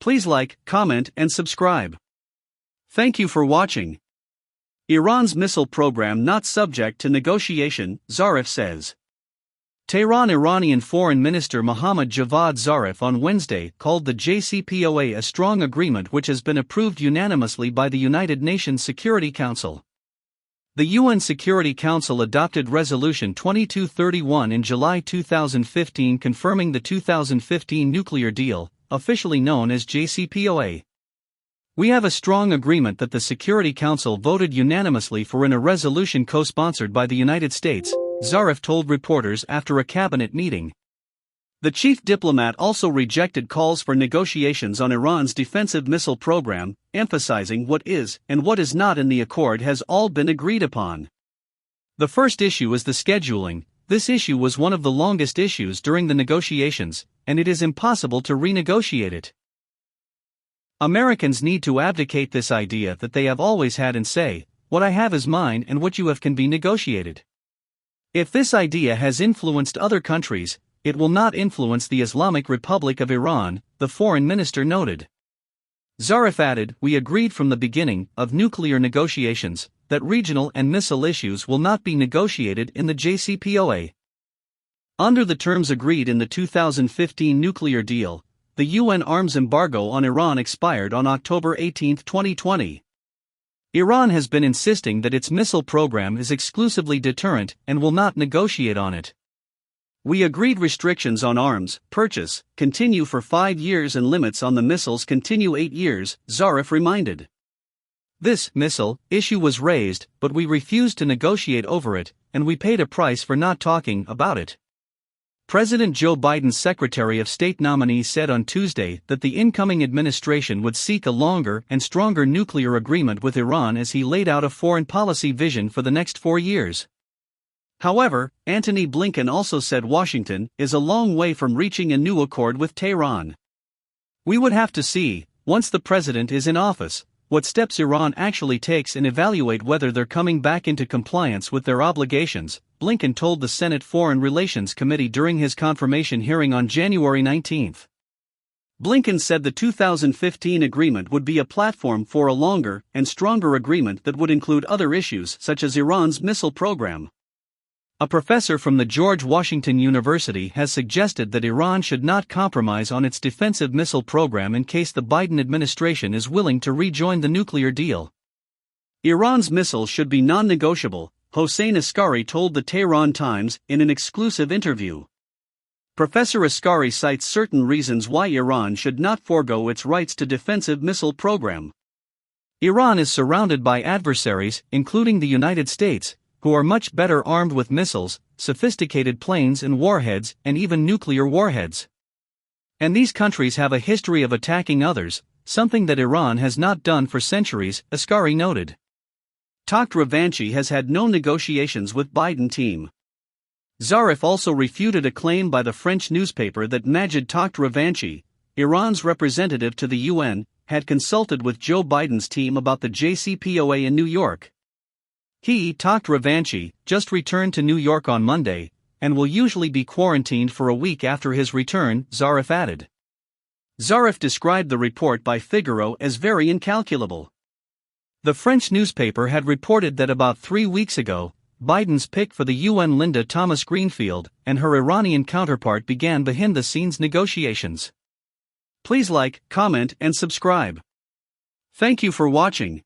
Please like, comment, and subscribe. Thank you for watching. Iran's missile program not subject to negotiation, Zarif says. Tehran. Iranian Foreign Minister Mohammad Javad Zarif on Wednesday called the JCPOA a strong agreement which has been approved unanimously by the United Nations Security Council. The UN Security Council adopted Resolution 2231 in July 2015 confirming the 2015 nuclear deal, officially known as JCPOA. We have a strong agreement that the Security Council voted unanimously for in a resolution co-sponsored by the United States, Zarif told reporters after a cabinet meeting. The chief diplomat also rejected calls for negotiations on Iran's defensive missile program, emphasizing what is and what is not in the accord has all been agreed upon. The first issue is the scheduling. This issue was one of the longest issues during the negotiations, and it is impossible to renegotiate it. Americans need to abdicate this idea that they have always had and say, what I have is mine and what you have can be negotiated. If this idea has influenced other countries, it will not influence the Islamic Republic of Iran, the foreign minister noted. Zarif added, we agreed from the beginning of nuclear negotiations that regional and missile issues will not be negotiated in the JCPOA. Under the terms agreed in the 2015 nuclear deal, the UN arms embargo on Iran expired on October 18, 2020. Iran has been insisting that its missile program is exclusively deterrent and will not negotiate on it. We agreed restrictions on arms purchase continue for 5 years and limits on the missiles continue 8 years, Zarif reminded. This missile issue was raised, but we refused to negotiate over it, and we paid a price for not talking about it. President Joe Biden's Secretary of State nominee said on Tuesday that the incoming administration would seek a longer and stronger nuclear agreement with Iran as he laid out a foreign policy vision for the next 4 years. However, Antony Blinken also said Washington is a long way from reaching a new accord with Tehran. We would have to see, once the president is in office, what steps Iran actually takes and evaluate whether they're coming back into compliance with their obligations, Blinken told the Senate Foreign Relations Committee during his confirmation hearing on January 19. Blinken said the 2015 agreement would be a platform for a longer and stronger agreement that would include other issues such as Iran's missile program. A professor from the George Washington University has suggested that Iran should not compromise on its defensive missile program in case the Biden administration is willing to rejoin the nuclear deal. Iran's missiles should be non-negotiable, Hossein Askari told the Tehran Times in an exclusive interview. Professor Askari cites certain reasons why Iran should not forego its rights to defensive missile program. Iran is surrounded by adversaries, including the United States, who are much better armed with missiles, sophisticated planes and warheads, and even nuclear warheads. And these countries have a history of attacking others, something that Iran has not done for centuries, Askari noted. Takht Ravanchi has had no negotiations with Biden team. Zarif also refuted a claim by the French newspaper that Majid Takht Ravanchi, Iran's representative to the UN, had consulted with Joe Biden's team about the JCPOA in New York. He, Takht Ravanchi, just returned to New York on Monday, and will usually be quarantined for a week after his return, Zarif added. Zarif described the report by Figaro as very incalculable. The French newspaper had reported that about 3 weeks ago, Biden's pick for the UN Linda Thomas-Greenfield and her Iranian counterpart began behind-the-scenes negotiations. Please like, comment, and subscribe. Thank you for watching.